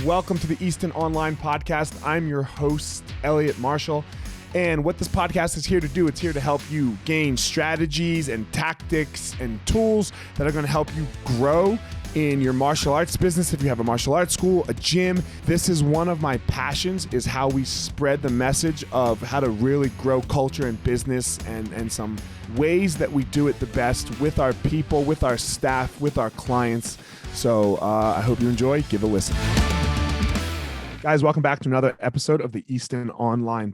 Welcome to the Easton Online Podcast. I'm your host, Eliot Marshall. And what this podcast is here to do, it's here to help you gain strategies and tactics and tools that are going to help you grow in your martial arts business. If you have a martial arts school, a gym, this is one of my passions, is how we spread the message of how to really grow culture and business, and some ways that we do it the best with our people, with our staff, with our clients. So I hope you enjoy. Give a listen. Guys, welcome back to another episode of the Easton Online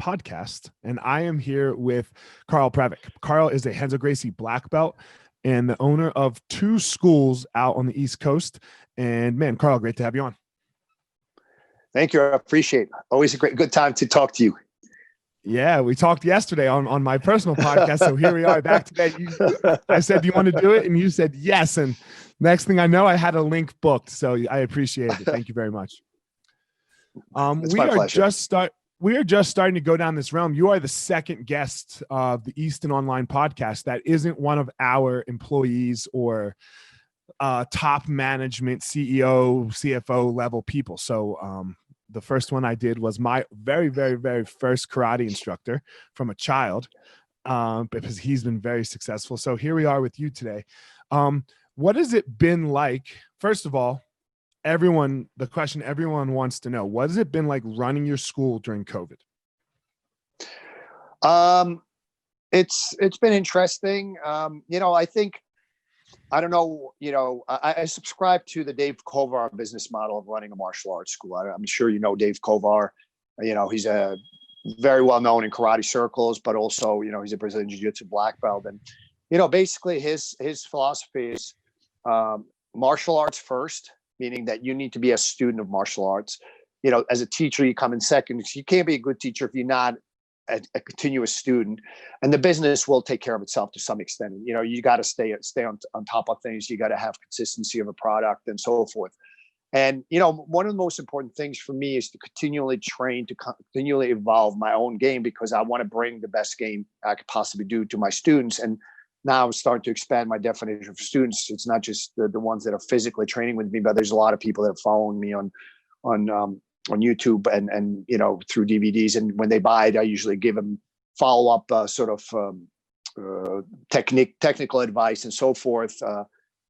Podcast. And I am here with Karel Pravec. Karel is a Renzo Gracie Black Belt and the owner of 2 schools out on the East Coast. And man, Karel, great to have you on. Thank you. I appreciate it. Always a good time to talk to you. Yeah, we talked yesterday on my personal podcast. So here we are back today. I said, do you want to do it? And you said yes. And next thing I know, I had a link booked. So I appreciate it. Thank you very much. We are just starting to go down this realm. You are the second guest of the Easton Online Podcast that isn't one of our employees or top management, CEO, CFO level people. So the first one I did was my very, very, very first karate instructor from a child, because he's been very successful. So here we are with you today. What has it been like? First of all, the question everyone wants to know, what has it been like running your school during COVID? It's been interesting. I think, I don't know, I subscribe to the Dave Kovar business model of running a martial arts school. I'm sure you know Dave Kovar. He's a very well known in karate circles, but also, he's a Brazilian Jiu-Jitsu Black Belt. And, basically his philosophy is martial arts first, meaning that you need to be a student of martial arts. As a teacher, you come in second. You can't be a good teacher if you're not a continuous student, and the business will take care of itself to some extent. You got to stay on top of things. You got to have consistency of a product and so forth. And, one of the most important things for me is to continually train, to continually evolve my own game, because I want to bring the best game I could possibly do to my students. And now I'm starting to expand my definition of students. It's not just the ones that are physically training with me, but there's a lot of people that are following me on YouTube and through DVDs. And when they buy it, I usually give them follow-up technical advice and so forth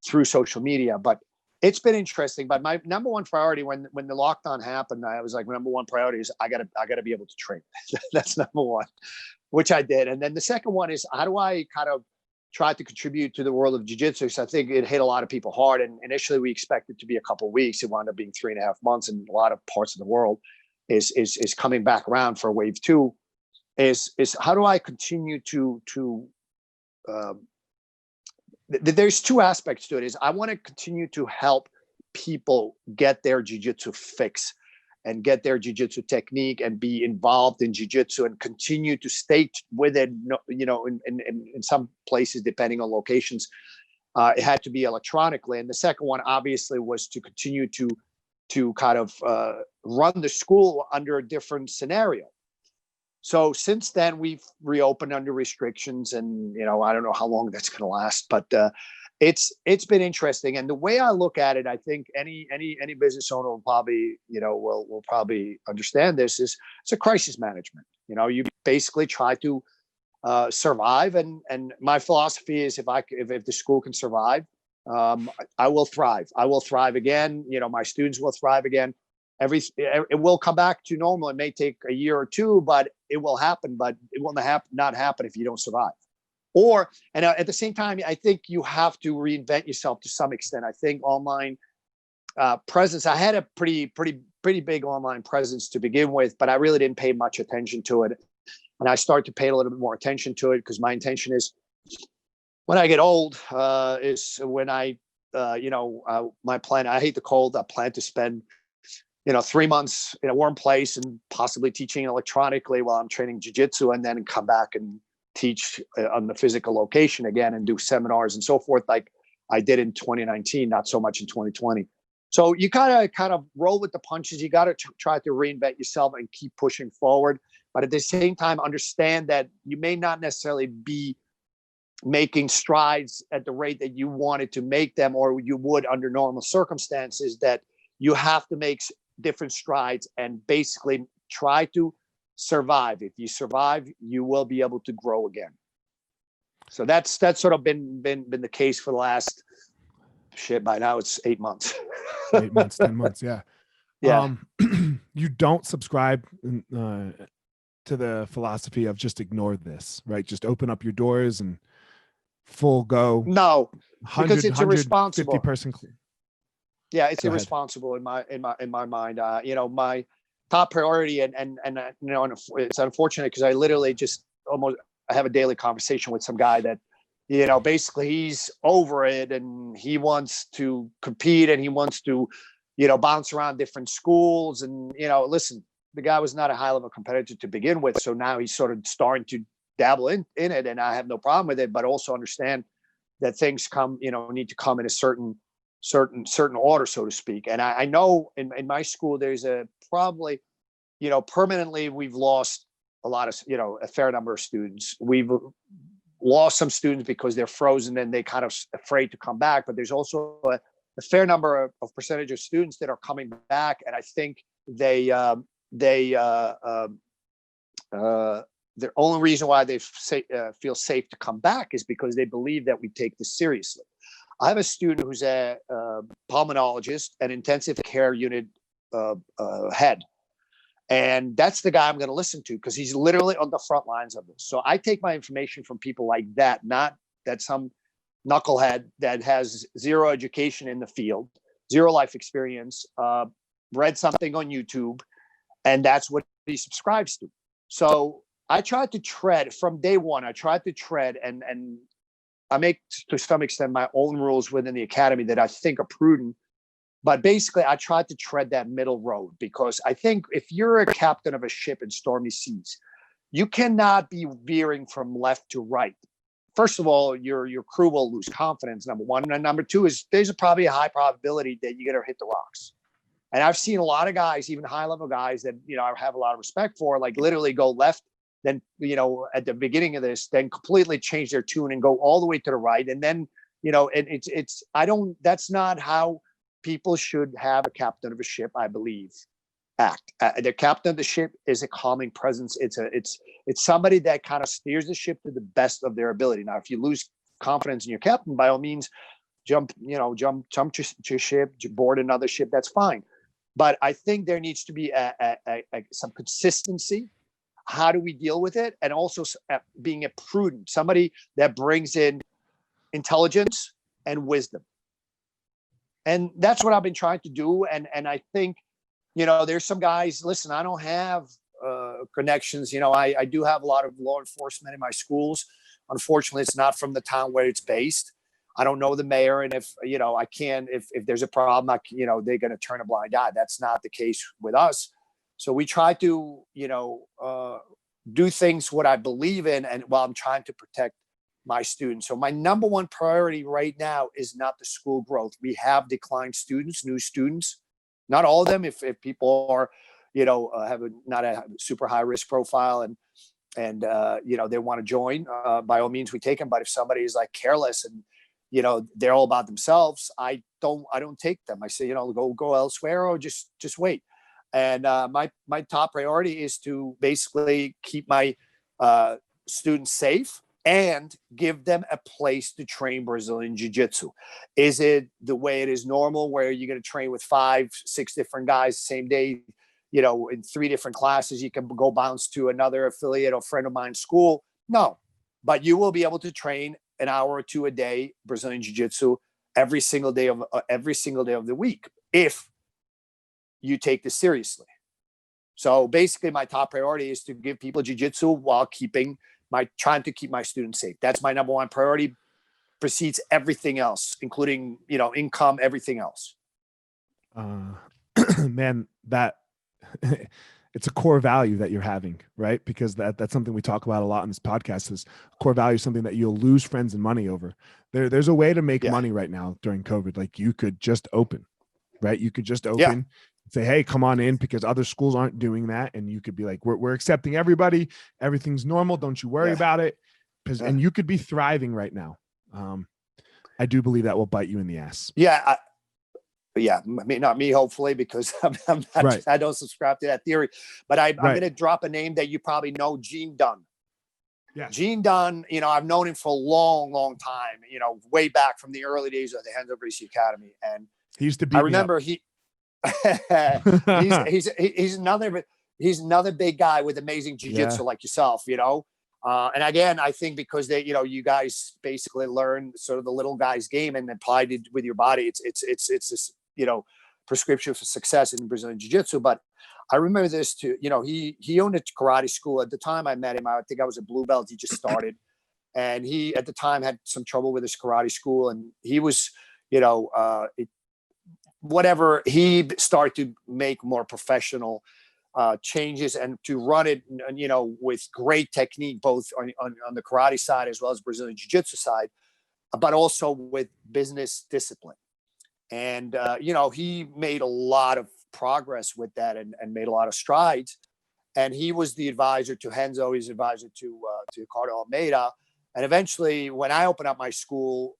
through social media. But it's been interesting. But my number one priority when the lockdown happened, I was like, my number one priority is I gotta be able to train. That's number one, which I did. And then the second one is, how do I kind of try to contribute to the world of jiu-jitsu? So I think it hit a lot of people hard. And initially we expected to be a couple of weeks. It wound up being 3.5 months, and a lot of parts of the world is coming back around for wave 2. Is how do I continue to there's 2 aspects to it. Is I want to continue to help people get their jiu-jitsu fix and get their jiu-jitsu technique and be involved in jiu-jitsu and continue to stay with it. In some places, depending on locations, it had to be electronically. And the second one, obviously, was to continue to kind of run the school under a different scenario. So since then, we've reopened under restrictions, and I don't know how long that's going to last, but it's been interesting. And the way I look at it, I think any business owner will probably will probably understand this, is it's a crisis management. You basically try to survive, and my philosophy is if the school can survive, I will thrive. I will thrive again. My students will thrive again. It will come back to normal. It may take a year or 2, but it will happen. But it will not happen if you don't survive. And at the same time, I think you have to reinvent yourself to some extent. I think online presence, I had a pretty big online presence to begin with, but I really didn't pay much attention to it. And I started to pay a little bit more attention to it, because my intention is, when I get old, is when my plan, I hate the cold. I plan to spend 3 months in a warm place and possibly teaching electronically while I'm training jiu-jitsu, and then come back and teach on the physical location again and do seminars and so forth, like I did in 2019, not so much in 2020. So you gotta kind of roll with the punches. You got to try to reinvent yourself and keep pushing forward. But at the same time, understand that you may not necessarily be making strides at the rate that you wanted to make them, or you would under normal circumstances, that you have to make different strides and basically try to survive. If you survive, you will be able to grow again. So that's sort of been the case for the last by now it's 8 months. 8 months, 10 months. Yeah. Yeah. You don't subscribe to the philosophy of just ignore this, right? Just open up your doors and full go. No, because it's irresponsible. 50-person. Yeah, it's irresponsible in my mind. My top priority, and it's unfortunate because I literally just I have a daily conversation with some guy that, basically he's over it and he wants to compete and he wants to, bounce around different schools. And, listen, the guy was not a high level competitor to begin with. So now he's sort of starting to dabble in it, and I have no problem with it, but also understand that things need to come in a certain order, so to speak. And I know in my school, there's probably, permanently we've lost a lot of, a fair number of students. We've lost some students because they're frozen and they kind of afraid to come back, but there's also a fair number of percentage of students that are coming back. And I think the only reason why they feel safe to come back is because they believe that we take this seriously. I have a student who's a pulmonologist and intensive care unit head. And that's the guy I'm going to listen to because he's literally on the front lines of this. So I take my information from people like that, not that some knucklehead that has zero education in the field, zero life experience, read something on YouTube, and that's what he subscribes to. So I tried to tread from day one. I tried to tread and I make to some extent my own rules within the academy that I think are prudent. But basically, I tried to tread that middle road because I think if you're a captain of a ship in stormy seas, you cannot be veering from left to right. First of all, your crew will lose confidence, number one. And number two is there's probably a high probability that you're going to hit the rocks. And I've seen a lot of guys, even high-level guys that, I have a lot of respect for, like literally go left, then, at the beginning of this, then completely change their tune and go all the way to the right. And then, that's not how people should have a captain of a ship, I believe, act. The captain of the ship is a calming presence. It's somebody that kind of steers the ship to the best of their ability. Now, if you lose confidence in your captain, by all means, jump to ship, board another ship. That's fine. But I think there needs to be some consistency. How do we deal with it? And also being a prudent, somebody that brings in intelligence and wisdom. And that's what I've been trying to do. And I think, there's some guys, listen, I don't have connections. I do have a lot of law enforcement in my schools. Unfortunately, it's not from the town where it's based. I don't know the mayor. And if, I can't, if there's a problem, they're going to turn a blind eye. That's not the case with us. So we try to, do things what I believe in, and while I'm trying to protect my students. So my number one priority right now is not the school growth. We have declined students, new students, not all of them. If people are, have not a super high risk profile and they want to join, by all means we take them. But if somebody is like careless and, they're all about themselves, I don't take them. I say, go elsewhere or just wait. And my top priority is to basically keep my students safe and give them a place to train Brazilian Jiu-Jitsu. Is it the way it is normal where you're going to train with 5-6 different guys the same day, in 3 different classes? You can go bounce to another affiliate or friend of mine's school. No, but you will be able to train an hour or 2 a day Brazilian Jiu-Jitsu every single day of the week if you take this seriously. So basically my top priority is to give people jiu-jitsu while trying to keep my students safe. That's my number one priority. Precedes everything else, including, income, everything else. Man, that it's a core value that you're having, right? Because that's something we talk about a lot on this podcast. Is core value something that you'll lose friends and money over. There's a way to make money right now during COVID. Like you could just open, right? You could just open, say, hey, come on in, because other schools aren't doing that. And you could be like, we're accepting everybody. Everything's normal. Don't you worry about it. And you could be thriving right now. I do believe that will bite you in the ass. Yeah. yeah, I mean, not me, hopefully, because Right. I don't subscribe to that theory. But I'm Right. going to drop a name that you probably know, Gene Dunn. Yes. Gene Dunn, I've known him for a long, long time, way back from the early days of the Renzo Gracie Academy. And He used to beat I remember he's another big guy with amazing jiu-jitsu like yourself, and again, I think because you guys basically learn sort of the little guy's game and applied it with your body. It's this, prescription for success in Brazilian jiu-jitsu. But I remember this too, he owned a karate school. At the time I met him, I think I was a blue belt. He just started, and he at the time had some trouble with his karate school, and he was, whatever, he started to make more professional changes and to run it, with great technique, both on the karate side as well as Brazilian jiu-jitsu side, but also with business discipline. And, he made a lot of progress with that and made a lot of strides. And he was the advisor to Renzo, he's advisor to Karel Almeida. And eventually, when I opened up my school,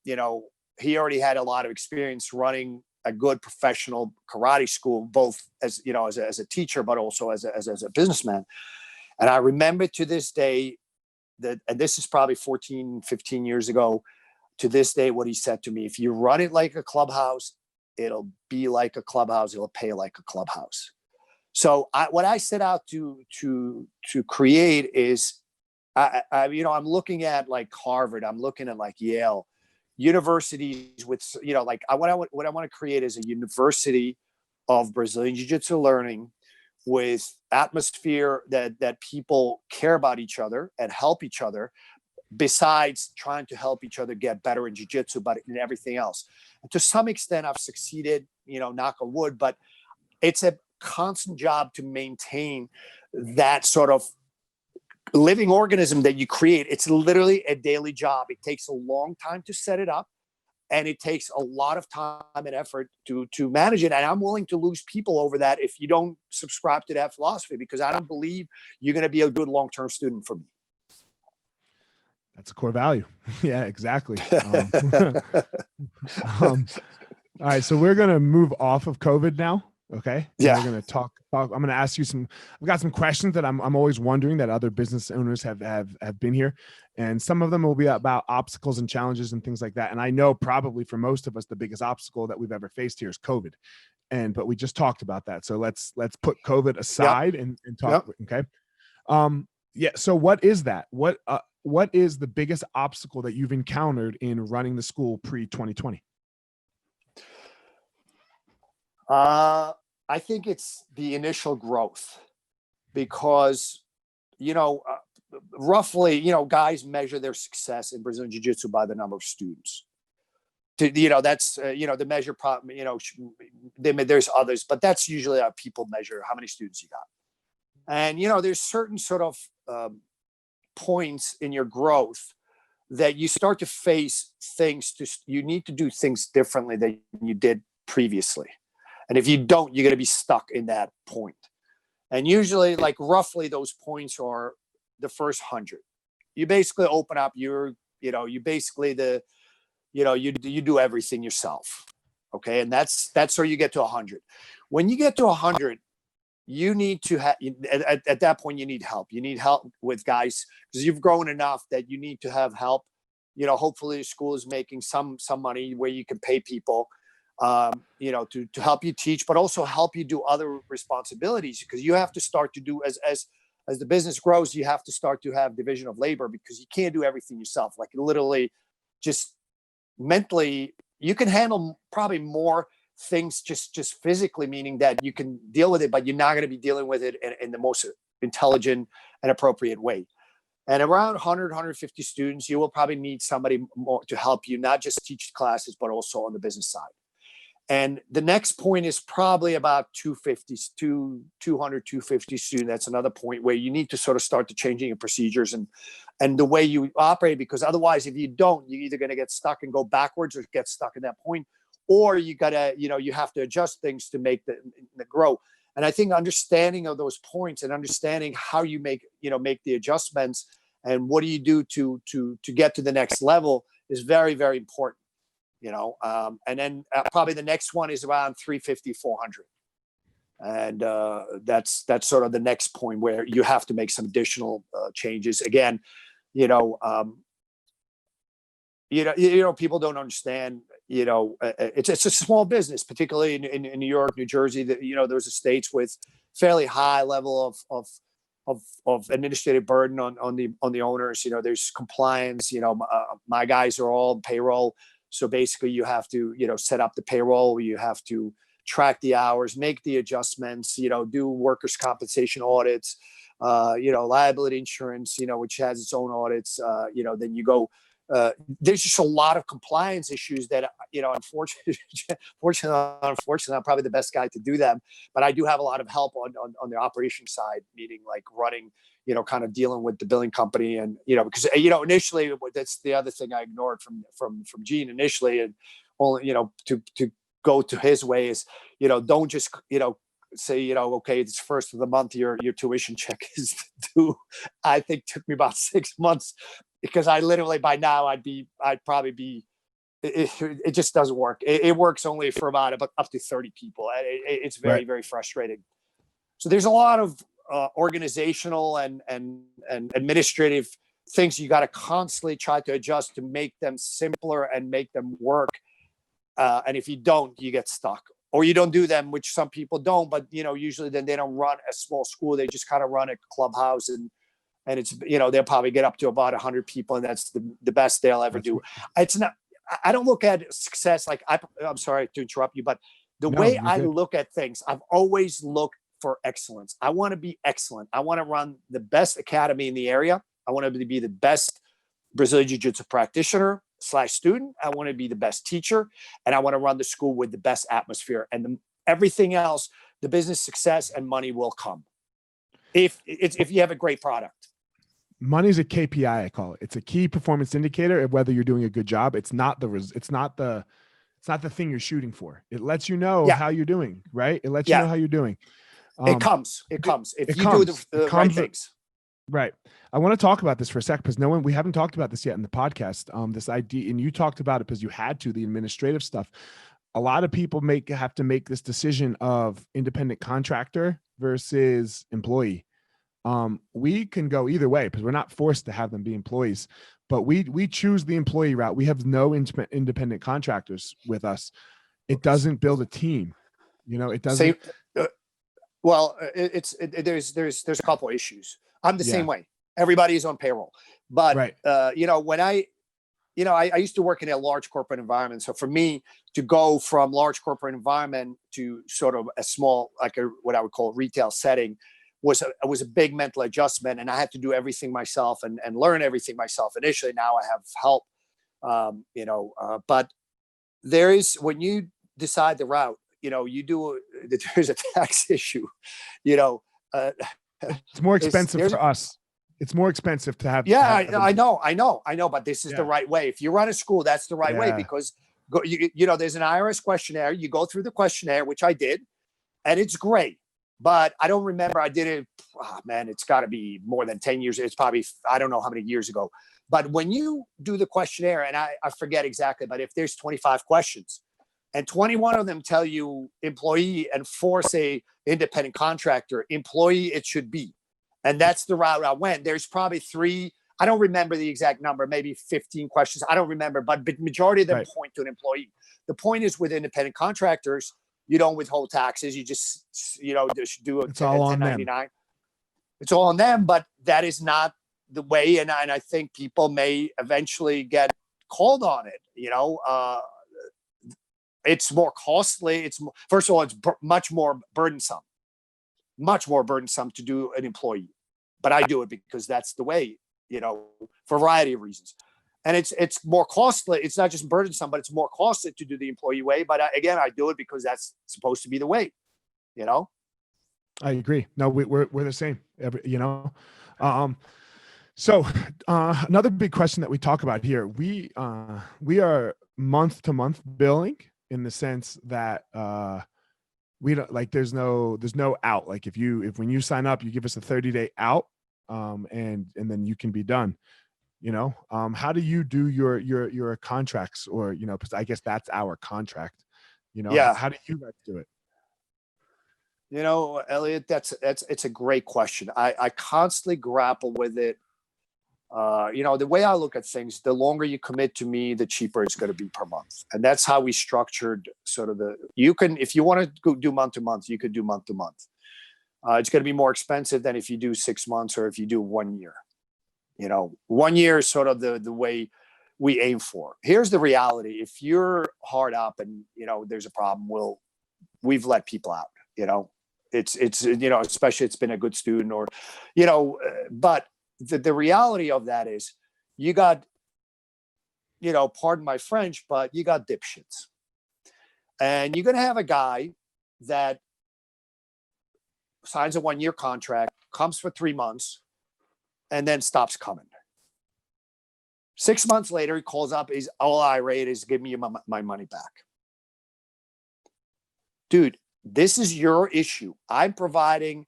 he already had a lot of experience running a good professional karate school, both as a teacher, but also as a businessman. And I remember to this day and this is probably 14, 15 years ago, to this day, what he said to me: if you run it like a clubhouse, it'll be like a clubhouse. It'll pay like a clubhouse. So what I set out to create is, I'm looking at like Harvard, I'm looking at like Yale, universities with, what I want to create is a university of Brazilian Jiu-Jitsu learning with atmosphere that people care about each other and help each other, besides trying to help each other get better in jiu-jitsu, but in everything else. And to some extent, I've succeeded, knock on wood, but it's a constant job to maintain that sort of living organism that you create. It's literally a daily job. It takes a long time to set it up, and it takes a lot of time and effort to manage it. And I'm willing to lose people over that if you don't subscribe to that philosophy, because I don't believe you're going to be a good long-term student for me. That's a core value. Yeah, exactly. All right. So we're going to move off of COVID now. Okay. Yeah. We're going to talk. I'm going to ask you I've got some questions that I'm always wondering that other business owners have been here. And some of them will be about obstacles and challenges and things like that. And I know probably for most of us, the biggest obstacle that we've ever faced here is COVID. But we just talked about that. So let's put COVID aside and talk. Yep. Okay. Yeah. So what is that? What is the biggest obstacle that you've encountered in running the school pre-2020? I think it's the initial growth, because, roughly, guys measure their success in Brazilian Jiu-Jitsu by the number of students. That's, the measure problem, there's others, but that's usually how people measure how many students you got. And, there's certain sort of points in your growth that you start to face things, you need to do things differently than you did previously. And if you don't, you're going to be stuck in that point. And usually, like, roughly those points are the first 100. You basically open up you basically you do everything yourself. Okay. And that's where you get to 100. When you get to 100, you need to have, at that point, you need help. You need help with guys, because you've grown enough that you need to have help. Hopefully the school is making some money where you can pay people, to help you teach, but also help you do other responsibilities, because you have to start to do, as the business grows, you have to start to have division of labor, because you can't do everything yourself. Like, literally, just mentally, you can handle probably more things just physically, meaning that you can deal with it, but you're not going to be dealing with it in the most intelligent and appropriate way. And around 100, 150 students, you will probably need somebody more to help you, not just teach classes, but also on the business side. And the next point is probably about 200, 250 students. That's another point where you need to sort of start to changing your procedures and the way you operate, because otherwise, if you don't, you're either going to get stuck and go backwards or get stuck in that point, or you gotta, you have to adjust things to make the grow. And I think understanding of those points and understanding how you make the adjustments and what do you do to get to the next level is very, very important. And then probably the next one is around 350, 400. And that's sort of the next point where you have to make some additional changes. Again, people don't understand, it's a small business, particularly in New York, New Jersey, that, those are states with fairly high level of administrative burden on the owners. There's compliance, my guys are all payroll. So basically you have to, set up the payroll, you have to track the hours, make the adjustments, do workers' compensation audits, liability insurance, which has its own audits, then you go, there's just a lot of compliance issues that, unfortunately, I'm probably the best guy to do them, but I do have a lot of help on the operation side, meaning like running, kind of dealing with the billing company and, because, initially that's the other thing I ignored from Gene initially, and only, to go to his way is, don't just, say, okay, it's first of the month, your tuition check is due. I think took me about 6 months, because I literally, by now I'd probably be, it just doesn't work. It works only for about up to 30 people. It's very, right. Very frustrating. So there's a lot of organizational and administrative things you got to constantly try to adjust to make them simpler and make them work. And if you don't, you get stuck, or you don't do them, which some people don't, but usually then they don't run a small school. They just kind of run a clubhouse, and it's, they'll probably get up to about 100 people, and that's the best they'll ever do. It's not, I don't look at success like, I'm sorry to interrupt you, but the way I look at things, I've always looked for excellence. I want to be excellent. I want to run the best academy in the area. I want to be the best Brazilian Jiu-Jitsu practitioner / student. I want to be the best teacher, and I want to run the school with the best atmosphere, and everything else, the business success and money will come if you have a great product. Money is a KPI, I call it. It's a key performance indicator of whether you're doing a good job. It's not the thing you're shooting for. It lets you know how you're doing, right? It lets you know how you're doing. It comes if you do the right things. Right. I want to talk about this for a sec, because we haven't talked about this yet in the podcast. This idea, and you talked about it because you had to, the administrative stuff. A lot of people have to make this decision of independent contractor versus employee. We can go either way because we're not forced to have them be employees, but we choose the employee route. We have no independent contractors with us. It doesn't build a team. It doesn't. There's a couple of issues. I'm the same way. Everybody's on payroll, but right. When I used to work in a large corporate environment. So for me to go from large corporate environment to sort of a small, like what I would call retail setting, was a big mental adjustment, and I had to do everything myself and learn everything myself initially. Now I have help, but there is, when you decide the route, there's a tax issue, it's more expensive for us. It's more expensive to have. Yeah, I know, but this is the right way. If you run a school, that's the right way, because there's an IRS questionnaire. You go through the questionnaire, which I did, and it's great. But I don't remember. I did it. Oh, man, it's got to be more than 10 years. It's probably, I don't know how many years ago. But when you do the questionnaire, and I forget exactly, but if there's 25 questions and 21 of them tell you employee and 4 say independent contractor, employee it should be. And that's the route I went. There's probably 3, I don't remember the exact number, maybe 15 questions. I don't remember, but majority of them point to an employee. The point is, with independent contractors, you don't withhold taxes. You just, just do it's all on 1099. It's all on them, but that is not the way. And I think people may eventually get called on it. It's more costly. First of all, it's much more burdensome to do an employee, but I do it because that's the way, for a variety of reasons. And it's more costly. It's not just burdensome, but it's more costly to do the employee way. But again, I do it because that's supposed to be the way, I agree. No, we're the same. So another big question that we talk about here, we are month to month billing, in the sense that we don't, like, there's no out. Like when you sign up, you give us a 30-day out, and then you can be done. How do you do your contracts, or, because I guess that's our contract, Yeah. how do you guys do it? Eliot, it's a great question. I constantly grapple with it. The way I look at things, the longer you commit to me, the cheaper it's going to be per month. And that's how we structured sort of if you want to go do month to month, you could do month to month. It's going to be more expensive than if you do 6 months or if you do 1 year. 1 year is sort of the way we aim for. Here's the reality. If you're hard up and, there's a problem, we've let people out, it's especially it's been a good student or, but the reality of that is you got, pardon my French, but you got dipshits. And you're going to have a guy that signs a 1 year contract, comes for 3 months, and then stops coming. 6 months later, he calls up, he's all irate, is give me my money back. Dude, this is your issue. I'm providing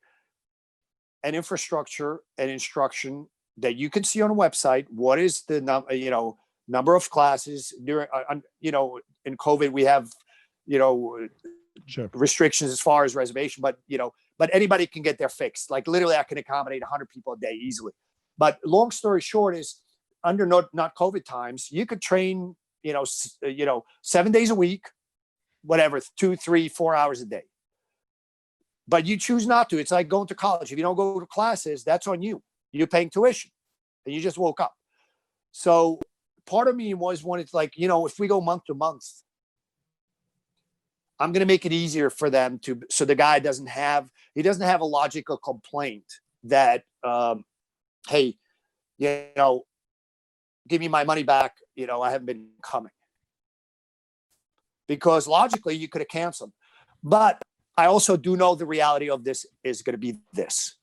an infrastructure and instruction that you can see on a website. What is the number of classes during, in COVID, we have, Sure. restrictions as far as reservation, but anybody can get their fixed. Like literally I can accommodate 100 people a day easily. But long story short is under not COVID times, you could train, 7 days a week, whatever, 2, 3, 4 hours a day. But you choose not to. It's like going to college. If you don't go to classes, that's on you. You're paying tuition and you just woke up. So part of me was when it's like, if we go month to month, I'm going to make it easier for them so the guy doesn't have a logical complaint that, hey, give me my money back. I haven't been coming. Because logically you could have canceled. But I also do know the reality of this is going to be this.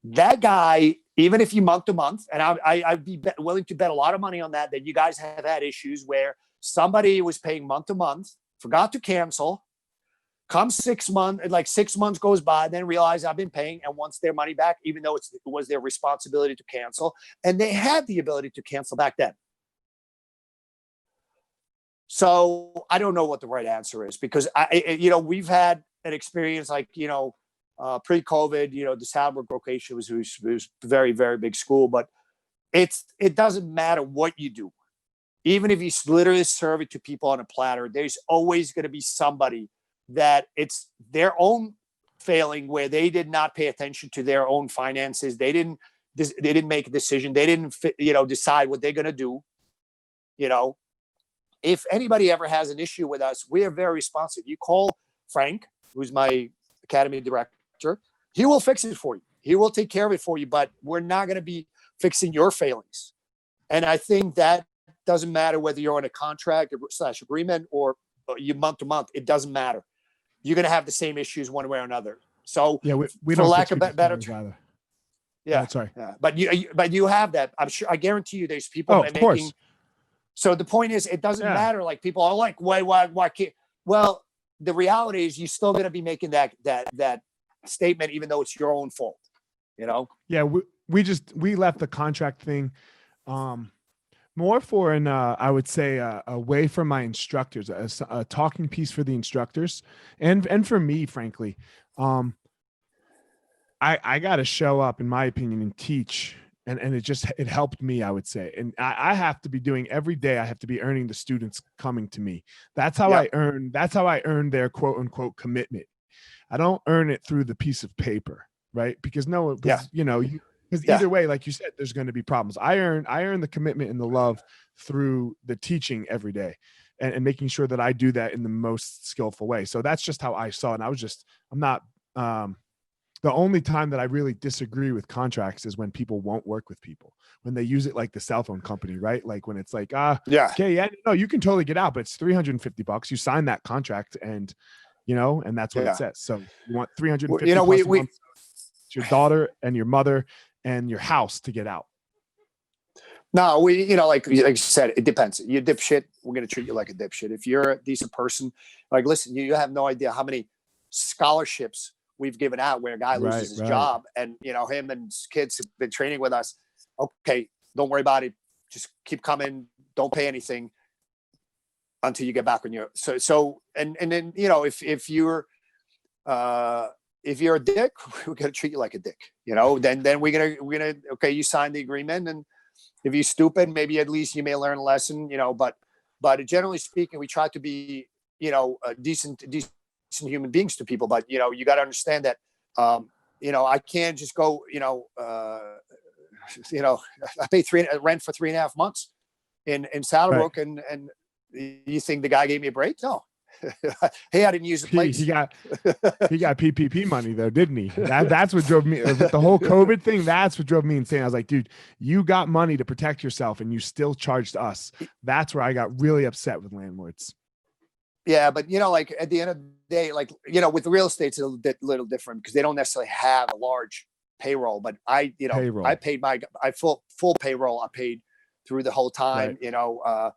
That guy, even if you month to month, and I'd be willing to bet a lot of money on that you guys have had issues where somebody was paying month to month, forgot to cancel, come 6 months, like 6 months goes by, then realize I've been paying and wants their money back, even though it was their responsibility to cancel. And they had the ability to cancel back then. So I don't know what the right answer is because we've had an experience like, pre-COVID, the Salzburg location was very, very big school, but it doesn't matter what you do. Even if you literally serve it to people on a platter, there's always going to be somebody that it's their own failing where they did not pay attention to their own finances. They didn't make a decision. They didn't, decide what they're going to do. If anybody ever has an issue with us, we are very responsive. You call Frank, who's my academy director, he will fix it for you. He will take care of it for you, but we're not going to be fixing your failings. And I think that doesn't matter whether you're on a contract / agreement or you month to month, it doesn't matter. You're going to have the same issues one way or another. So yeah, we for don't lack of better term, yeah, sorry. Yeah. But you have that. I'm sure, I guarantee you there's people of course. So the point is, it doesn't matter. Like people are like, why can't? Well, the reality is, you're still going to be making that statement, even though it's your own fault. Yeah, we left the contract thing, more for an I would say a way for my instructors, a talking piece for the instructors, and for me, frankly, I got to show up, in my opinion, and teach. And it helped me, I would say. And I have to be doing every day. I have to be earning the students coming to me. That's how I earn their quote unquote commitment. I don't earn it through the piece of paper, right? Because either way, like you said, there's going to be problems. I earn the commitment and the love through the teaching every day and making sure that I do that in the most skillful way. So that's just how I saw it. And I'm not, the only time that I really disagree with contracts is when people won't work with people, when they use it like the cell phone company, right? Like when it's like, okay, yeah, no, you can totally get out, but it's $350. You sign that contract and, and that's what it says. So you want $350 it's your daughter and your mother and your house to get out. No, like you said, it depends. You're a dipshit, we're going to treat you like a dipshit. If you're a decent person, like, listen, you have no idea how many scholarships we've given out where a guy loses his job and, him and his kids have been training with us. Okay, don't worry about it. just keep coming. Don't pay anything until you get back on your, and then, you know, if you're a dick, we're going to treat you like a dick, you know, then we're going to, okay, you signed the agreement. And if you're stupid, maybe at least you may learn a lesson, you know, but generally speaking, we try to be, you know, decent human beings to people. But, you know, you got to understand that, you know, I can't just go, you know, I paid rent for 3.5 months in Saddlebrook, right. And you think the guy gave me a break? No. Hey, I didn't use the place. He got PPP money though, didn't he? That's what drove me with the whole COVID thing. That's what drove me insane. I was like, dude, you got money to protect yourself and you still charged us. That's where I got really upset with landlords. Yeah, but you know, like at the end of the day, like, you know, with the real estate, it's a little different because they don't necessarily have a large payroll. But I paid my full payroll. I paid through the whole time. Right.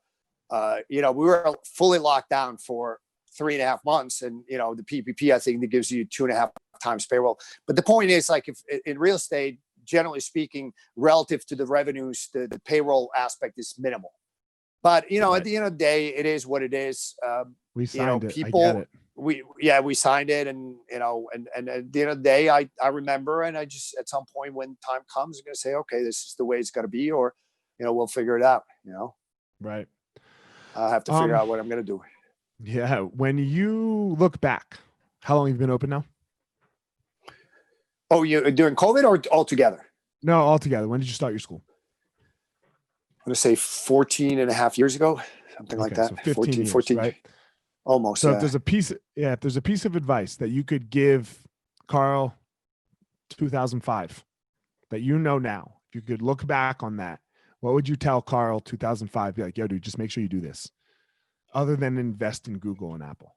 You know, we were fully locked down for 3.5 months, and you know, the PPP, I think that gives you 2.5 times payroll. But the point is, like, if in real estate, generally speaking, relative to the revenues, the payroll aspect is minimal. But you know, right. At the end of the day, it is what it is. We signed it. People, I get it. We signed it, and you know, and at the end of the day, I remember, and I just, at some point when time comes, I'm going to say, okay, this is the way it's going to be, or you know, we'll figure it out. You know, right. I'll have to figure out what I'm going to do. Yeah. When you look back, how long have you been open now? Oh, you during COVID or altogether? No, altogether. When did you start your school? I'm going to say 14 and a half years ago, something like that. So 14, right? Almost. So if there's a piece of advice that you could give Karel 2005 that you know now, if you could look back on that, what would you tell Karel 2005? Be like, yo, dude, just make sure you do this. Other than invest in Google and Apple.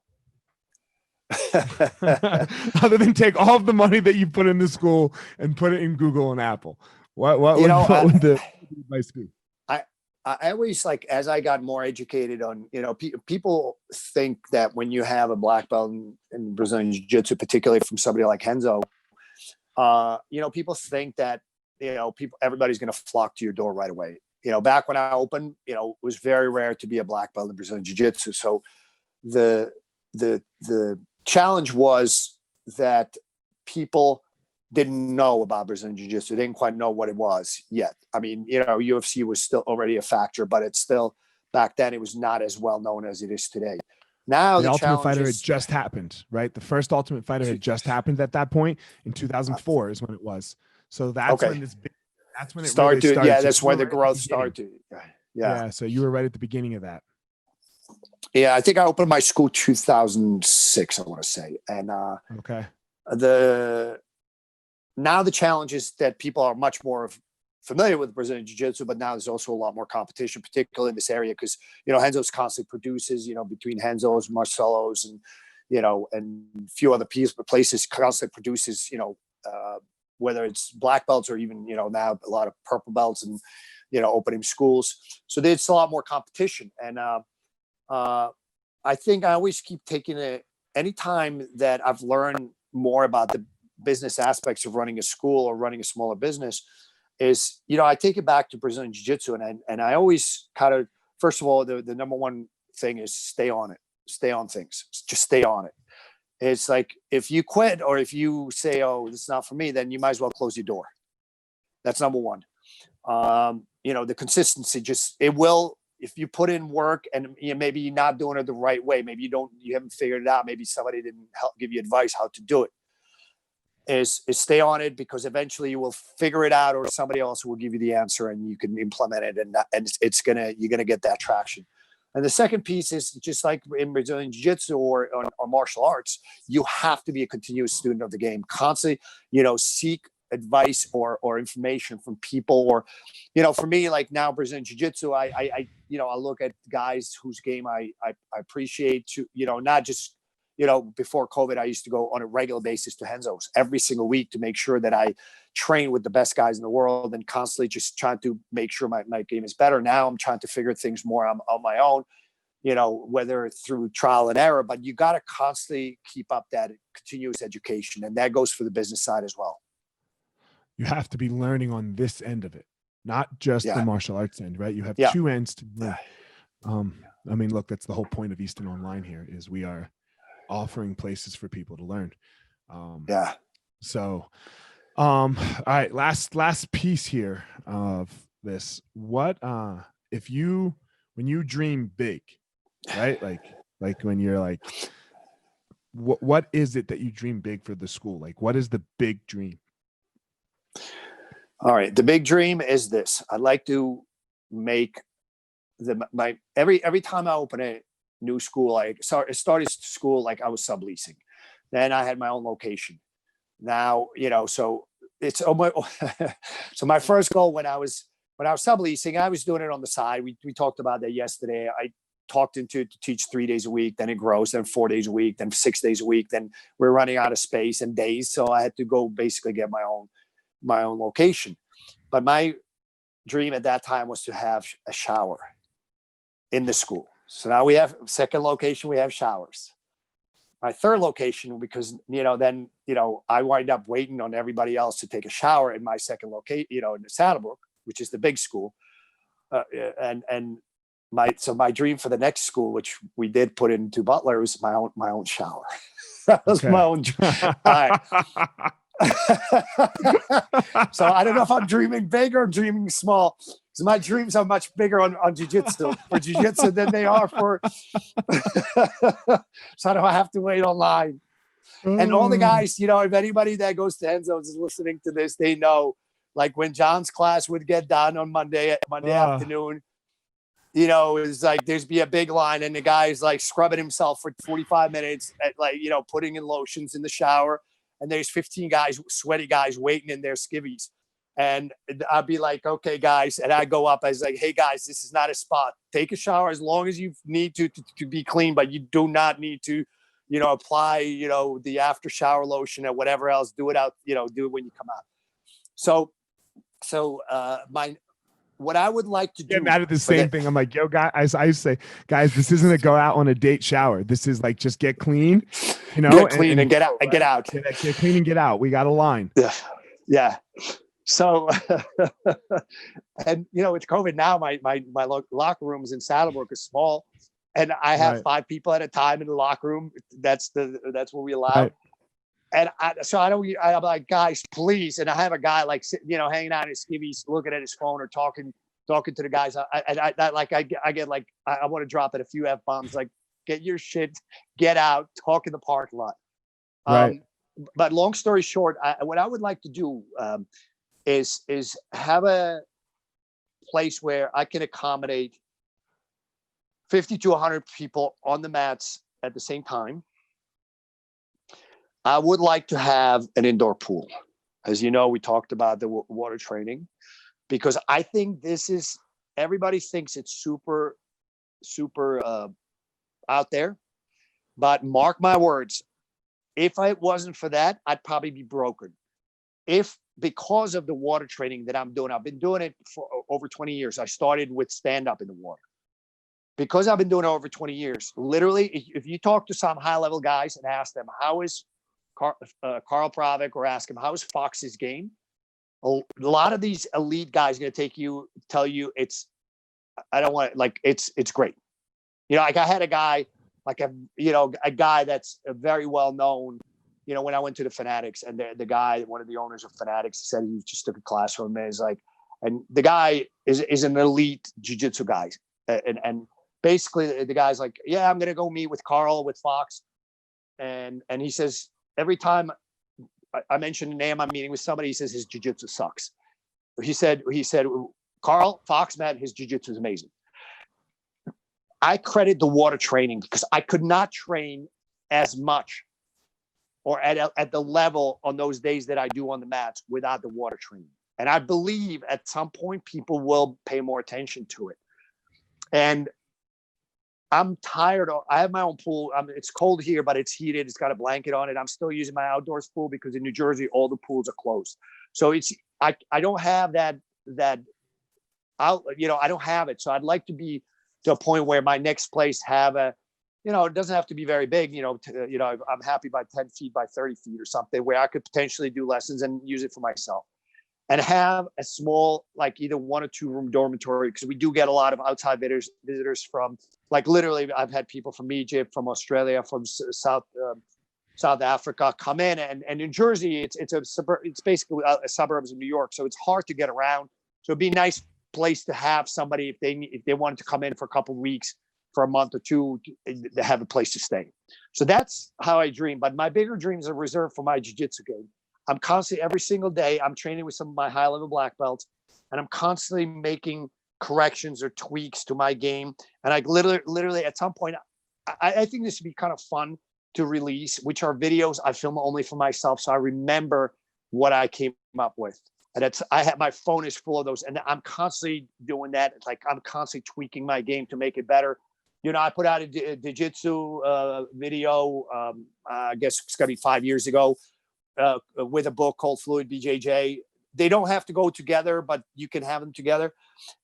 Other than take all of the money that you put into school and put it in Google and Apple. What would the advice be? I always, like, as I got more educated on, you know, people think that when you have a black belt in Brazilian Jiu-Jitsu, particularly from somebody like Renzo, you know, people think that, you know, everybody's going to flock to your door right away. You know, back when I opened, you know, it was very rare to be a black belt in Brazilian Jiu-Jitsu. So the challenge was that people didn't know about Brazilian Jiu-Jitsu. They didn't quite know what it was yet. I mean, you know, UFC was still already a factor, but it's still, back then, it was not as well known as it is today. Now the Ultimate Fighter had just happened, right? The first Ultimate Fighter had just happened at that point. In 2004 is when it was. So that's when this big, that's when it started. Really started. Yeah, that's when the growth started. Yeah. So you were right at the beginning of that. Yeah, I think I opened my school 2006, I want to say. And now the challenge is that people are much more familiar with Brazilian Jiu-Jitsu, but now there's also a lot more competition, particularly in this area, because, you know, Renzo's constantly produces, you know, between Renzo's, Marcelo's, and, you know, and a few other places constantly produces, you know, whether it's black belts or even, you know, now a lot of purple belts and, you know, opening schools. So there's a lot more competition. And I think I always keep taking it anytime that I've learned more about the business aspects of running a school or running a smaller business is, you know, I take it back to Brazilian Jiu-Jitsu, and I always kind of, first of all, the number one thing is stay on it, stay on things, just stay on it. It's like, if you quit or if you say, oh, this is not for me, then you might as well close your door. That's number one. You know, the consistency, it will, if you put in work and, you know, maybe you're not doing it the right way, maybe you haven't figured it out, maybe somebody didn't give you advice how to do it, is stay on it, because eventually you will figure it out, or somebody else will give you the answer and you can implement it, and you're gonna get that traction. And the second piece is, just like in Brazilian Jiu-Jitsu or martial arts, you have to be a continuous student of the game, constantly, you know, seek advice or information from people. Or, you know, for me, like now Brazilian Jiu-Jitsu, I you know, I look at guys whose game I appreciate, to, you know, not just, you know, before COVID, I used to go on a regular basis to Renzo's every single week to make sure that I train with the best guys in the world, and constantly just trying to make sure my game is better. Now I'm trying to figure things more on my own, you know, whether through trial and error, but you got to constantly keep up that continuous education. And that goes for the business side as well. You have to be learning on this end of it. not just Yeah. the martial arts end, right? You have Yeah. two ends to learn. I mean, look, that's the whole point of Easton Online here is we are offering places for people to learn. Yeah. So, all right, last piece here of this. What, if you, when you dream big, right? Like when you're like, what is it that you dream big for the school? Like, what is the big dream? All right. The big dream is this. I'd like to make every time I open a new school, I started school like I was subleasing. Then I had my own location. Now, so it's so my first goal when I was subleasing, I was doing it on the side. We talked about that yesterday. I talked into to teach 3 days a week, then it grows, then 4 days a week, then 6 days a week. Then we're running out of space and days. So I had to go basically get my own location. But my dream at that time was to have a shower in the school. So now we have second location, we have showers. My third location, because, then, I wind up waiting on everybody else to take a shower in my second location, in the Saddlebrook, which is the big school. My dream for the next school, which we did put into Butler, was my own shower. That was my own dream. So I don't know if I'm dreaming big or dreaming small. So my dreams are much bigger on jiu-jitsu for jiu-jitsu than they are for. So I don't have to wait online. And all the guys, if anybody that goes to Renzo's is listening to this, they know, like when John's class would get done on Monday afternoon, it's like there's be a big line and the guy's like scrubbing himself for 45 minutes at putting in lotions in the shower. And there's 15 guys, sweaty guys waiting in their skivvies. And I'd be like, okay, guys. And I go up, I was like, hey guys, this is not a spot. Take a shower as long as you need to be clean, but you do not need to, apply, the after shower lotion or whatever else. Do it out, do it when you come out. So what I would like to do. Getting out of the same thing. I'm like, yo, guys, I say, guys, this isn't a go out on a date shower. This is like, just get clean, get clean and get out and get out. Get clean and get out. We got a line. Yeah. Yeah. So, and with COVID now, my locker rooms in Saddlebrook is small, and I have 5 people at a time in the locker room. That's what we allow. Right. And I'm like, guys, please. And I have a guy like, hanging out in his skivvies, looking at his phone or talking to the guys. I get like, I want to drop it a few F-bombs, like, get your shit, get out, talk in the parking lot. Right. But long story short, what I would like to do is have a place where I can accommodate 50 to 100 people on the mats at the same time. I would like to have an indoor pool. As you know, we talked about the water training, because I think everybody thinks it's super, super out there. But mark my words, if it wasn't for that, I'd probably be broken. Because of the water training that I'm doing, I've been doing it for over 20 years. I started with stand-up in the water. Because I've been doing it over 20 years, literally, if you talk to some high-level guys and ask them, how is Karel Pravec, or ask him, how is Fox's game? A lot of these elite guys are going to tell you it's great. Like I had a guy, like a guy that's very well known, when I went to the Fanatics, and the guy, one of the owners of Fanatics, said he just took a class from me. Is like, and the guy is an elite jiu-jitsu guy. And basically the guy's like, yeah, I'm going to go meet with Karel, with Fox. And he says, every time I mention the name, I'm meeting with somebody, he says his jiu-jitsu sucks. He said, Karel, Fox, man, his jiu-jitsu is amazing. I credit the water training, because I could not train as much or at the level on those days that I do on the mats without the water training. And I believe at some point people will pay more attention to it. And I'm tired I have my own pool. It's cold here, but it's heated. It's got a blanket on it. I'm still using my outdoors pool, because in New Jersey, all the pools are closed. So I don't have that I don't have it. So I'd like to be to a point where my next place have it doesn't have to be very big, I'm happy by 10 feet by 30 feet or something, where I could potentially do lessons and use it for myself. and have a small, like either 1 or 2 room dormitory, because we do get a lot of outside visitors from, like, literally I've had people from Egypt, from Australia, from South Africa come in, and in Jersey, it's basically a suburbs of New York, so it's hard to get around. So it'd be a nice place to have somebody if they wanted to come in for a couple of weeks, for a month or two, to have a place to stay. So that's how I dream. But my bigger dreams are reserved for my jiu-jitsu game. I'm constantly, every single day, I'm training with some of my high-level black belts, and I'm constantly making corrections or tweaks to my game. And I literally at some point, I think this would be kind of fun to release, which are videos I film only for myself, so I remember what I came up with. And my phone is full of those, and I'm constantly doing that. It's like I'm constantly tweaking my game to make it better. You know, I put out a jiu-jitsu video, I guess it's gonna be 5 years ago, with a book called Fluid BJJ. They don't have to go together, but you can have them together.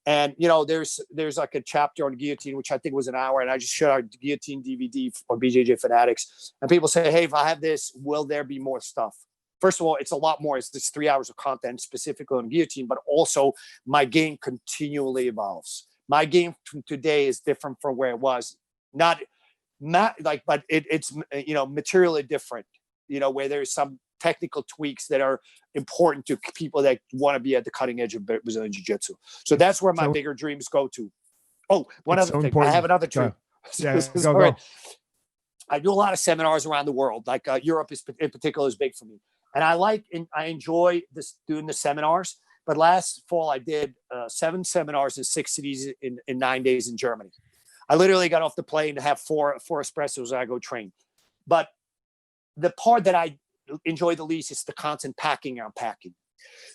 And, you know, there's like a chapter on guillotine, which I think was an hour. And I just showed our guillotine DVD for BJJ fanatics. And people say, hey, if I have this, will there be more stuff? First of all, it's a lot more. It's just 3 hours of content specifically on guillotine, but also my game continually evolves. My game from today is different from where it was. Not like, but it's, you know, materially different, you know, where there's some technical tweaks that are important to people that want to be at the cutting edge of Brazilian Jiu-Jitsu. So that's where my bigger dreams go to. Oh, one other thing. Important. I have another dream. Yeah, go. I do a lot of seminars around the world. Like Europe in particular is big for me. And I enjoy doing the seminars. But last fall, I did 7 seminars in 6 cities in 9 days in Germany. I literally got off the plane to have four espressos and I go train. But the part that I enjoy the least is the constant packing and unpacking.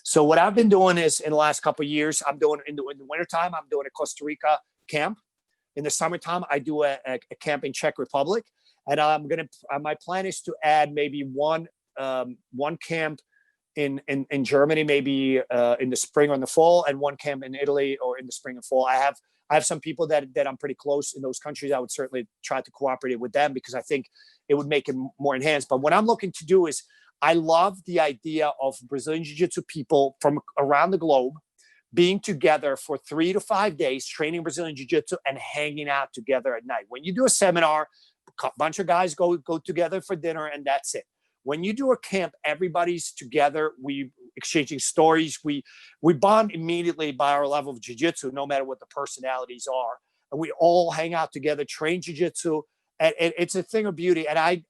So what I've been doing is, in the last couple of years, I'm doing in the wintertime, I'm doing a Costa Rica camp. In the summertime, I do a camp in Czech Republic. And my plan is to add maybe one camp in Germany, maybe in the spring or in the fall, and one camp in Italy or in the spring and fall. I have some people that I'm pretty close in those countries. I would certainly try to cooperate with them because I think it would make it more enhanced. But what I'm looking to do is, I love the idea of Brazilian Jiu-Jitsu people from around the globe being together for 3 to 5 days, training Brazilian Jiu-Jitsu and hanging out together at night. When you do a seminar, a bunch of guys go together for dinner and that's it. When you do a camp, everybody's together. We exchanging stories. We bond immediately by our level of jiu-jitsu, no matter what the personalities are. And we all hang out together, train jiu-jitsu. And it's a thing of beauty. And I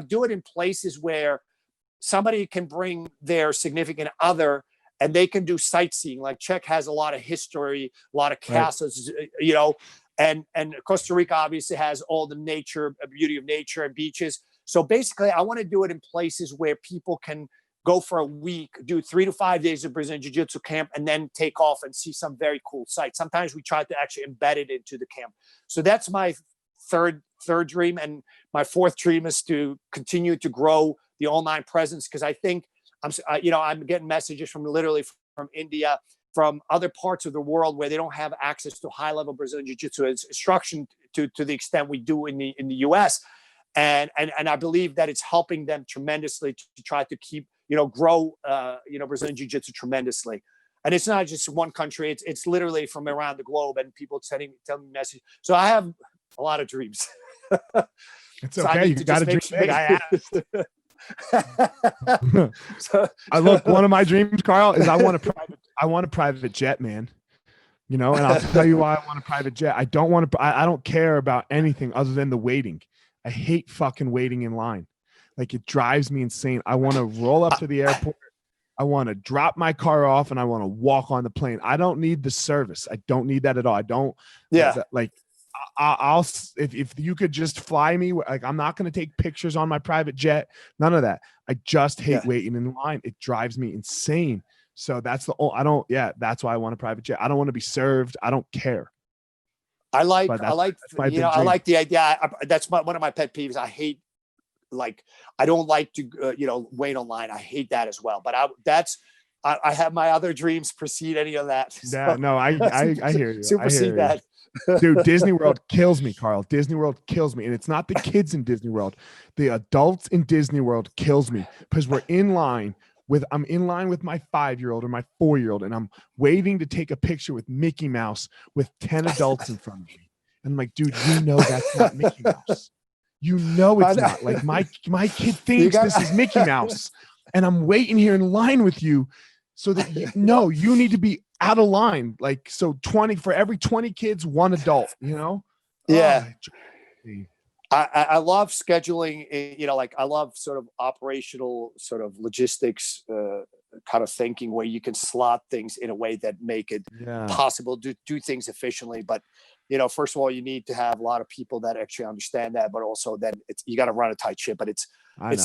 do it in places where somebody can bring their significant other and they can do sightseeing. Like Czech has a lot of history, a lot of castles, right. You know, and Costa Rica obviously has all the nature, beauty of nature and beaches. So basically, I want to do it in places where people can go for a week, do 3 to 5 days of Brazilian Jiu-Jitsu camp, and then take off and see some very cool sites. Sometimes we try to actually embed it into the camp. So that's my third dream. And my fourth dream is to continue to grow the online presence, because I think I'm getting messages from India, from other parts of the world where they don't have access to high-level Brazilian Jiu-Jitsu instruction to the extent we do in the US. And I believe that it's helping them tremendously to try to keep, grow, Brazilian Jiu-Jitsu tremendously. And it's not just one country; it's literally from around the globe, and people telling me messages. So I have a lot of dreams. It's okay. You got to dream big. I asked. One of my dreams, Karel, is I want a private jet, man. And I'll tell you why I want a private jet. I don't care about anything other than the waiting. I hate fucking waiting in line. Like, it drives me insane. I want to roll up to the airport. I want to drop my car off and I want to walk on the plane. I don't need the service. I don't need that at all. I don't. Yeah. Like, I'll if you could just fly me, like, I'm not going to take pictures on my private jet. None of that. I just hate waiting in line. It drives me insane. So that's that's why I want a private jet. I don't want to be served. I don't care. I like the idea. That's one of my pet peeves. I hate, I don't like to, wait online. I hate that as well. But I have my other dreams precede any of that. Yeah, no, I hear you. Supersede that. Dude, Disney World kills me, Karel. Disney World kills me. And it's not the kids in Disney World. The adults in Disney World kills me, because we're in line I'm in line with my 5-year-old or my 4-year-old, and I'm waiting to take a picture with Mickey Mouse with 10 adults in front of me. And I'm like, dude, you know that's not Mickey Mouse. You know it's not. Like my kid thinks this is Mickey Mouse, and I'm waiting here in line with you so that you need to be out of line. Like, so 20 for every 20 kids, 1 adult, you know? Yeah. Oh, I love scheduling, you know, like I love sort of operational sort of logistics kind of thinking where you can slot things in a way that make it possible to do things efficiently. But, you know, first of all, you need to have a lot of people that actually understand that, but also then you got to run a tight ship, but it's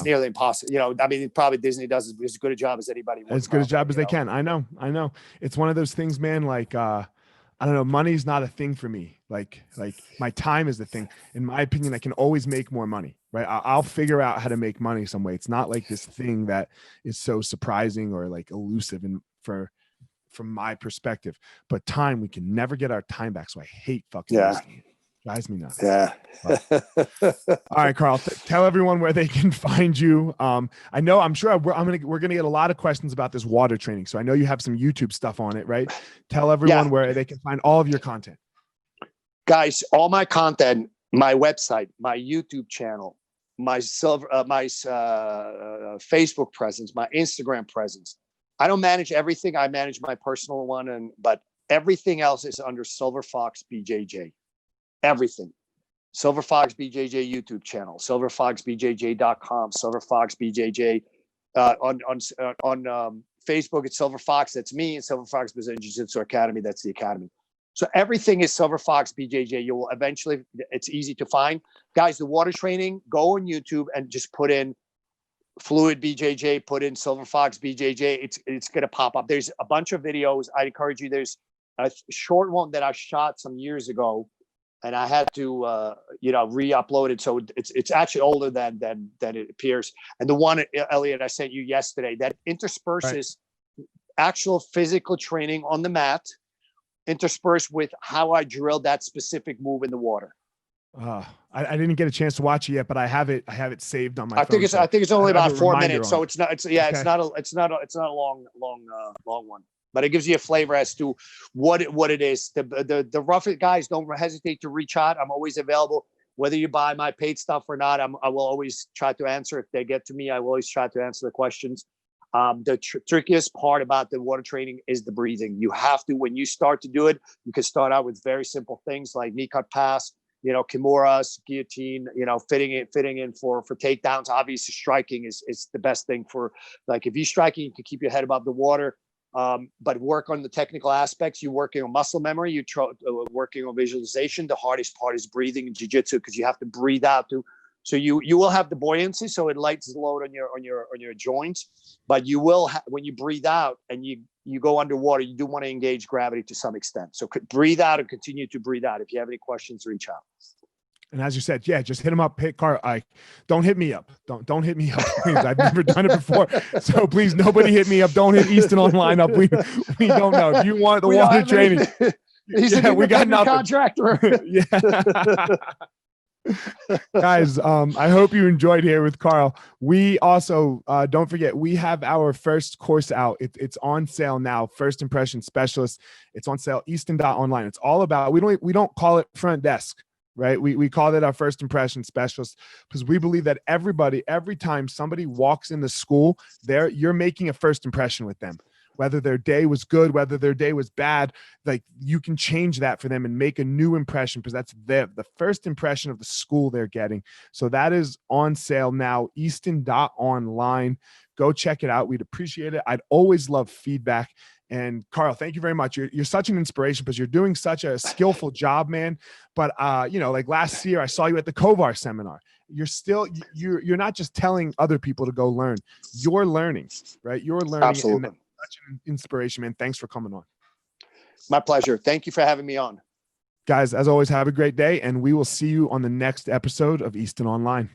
nearly impossible. You know, I mean, probably Disney does as good a job as anybody. As good a job as they can. I know. It's one of those things, man. Like, I don't know. Money's not a thing for me. Like my time is the thing. In my opinion, I can always make more money, right? I'll figure out how to make money some way. It's not like this thing that is so surprising or like elusive from my perspective. But time, we can never get our time back. So I hate fucking wasting it. Drives me nuts. Yeah. All right, Karel, tell everyone where they can find you. I'm sure we're gonna get a lot of questions about this water training. So I know you have some YouTube stuff on it, right? Tell everyone where they can find all of your content. Guys, all my content, my website, my YouTube channel, my Facebook presence, my Instagram presence. I don't manage everything. I manage my personal one, but everything else is under Silver Fox BJJ. Everything. Silver Fox BJJ YouTube channel, silverfoxbjj.com, Silver Fox BJJ on Facebook. It's Silver Fox. That's me, and Silver Fox Brazilian Jiu-Jitsu Academy. That's the academy. So everything is Silver Fox BJJ. You will eventually. It's easy to find, guys. The water training. Go on YouTube and just put in Fluid BJJ. Put in Silver Fox BJJ. It's gonna pop up. There's a bunch of videos. I encourage you. There's a short one that I shot some years ago, and I had to, re-upload it. So it's actually older than it appears. And the one, Eliot, I sent you yesterday that intersperses actual physical training on the mat, interspersed with how I drilled that specific move in the water. I didn't get a chance to watch it yet, but I have it saved on my phone. I think it's only about 4 minutes. So it's not a long one. But it gives you a flavor as to what it is. The rough guys, don't hesitate to reach out. I'm always available, whether you buy my paid stuff or not. I will always try to answer. If they get to me, I will always try to answer the questions. The trickiest part about the water training is the breathing. You have to, when you start to do it, you can start out with very simple things like knee cut pass, kimuras, guillotine, fitting in for takedowns. Obviously, striking is the best thing for, like, if you're striking, you can keep your head above the water. But work on the technical aspects. You're working on muscle memory. You're working on visualization. The hardest part is breathing in jiu-jitsu, because you have to breathe out to. So you will have the buoyancy, so it lightens the load on your joints. But you will when you breathe out and you go underwater, you do want to engage gravity to some extent. So breathe out and continue to breathe out. If you have any questions, reach out. And as you said, just hit him up. Hit Karel. Don't hit me up. Don't hit me up, please. I've never done it before, so please, nobody hit me up. Don't hit Easton Online up. We don't know if you want the water training. We got nothing. Contractor. Guys, I hope you enjoyed here with Karel. We also don't forget, we have our first course out. It's on sale now. First Impression Specialist. It's on sale. Easton Online. It's all about. We don't call it front desk. Right. We call it our first impression specialist, because we believe that every time somebody walks in the school, you're making a first impression with them, whether their day was good, whether their day was bad. Like, you can change that for them and make a new impression, because that's the first impression of the school they're getting. So that is on sale now. Easton.online. Go check it out. We'd appreciate it. I'd always love feedback. And Karel, thank you very much. You're such an inspiration, because you're doing such a skillful job, man. But like last year, I saw you at the Kovar seminar. You're not just telling other people to go learn. You're learning, right? You're learning. Absolutely. And that's such an inspiration, man. Thanks for coming on. My pleasure. Thank you for having me on. Guys, as always, have a great day, and we will see you on the next episode of Easton Online.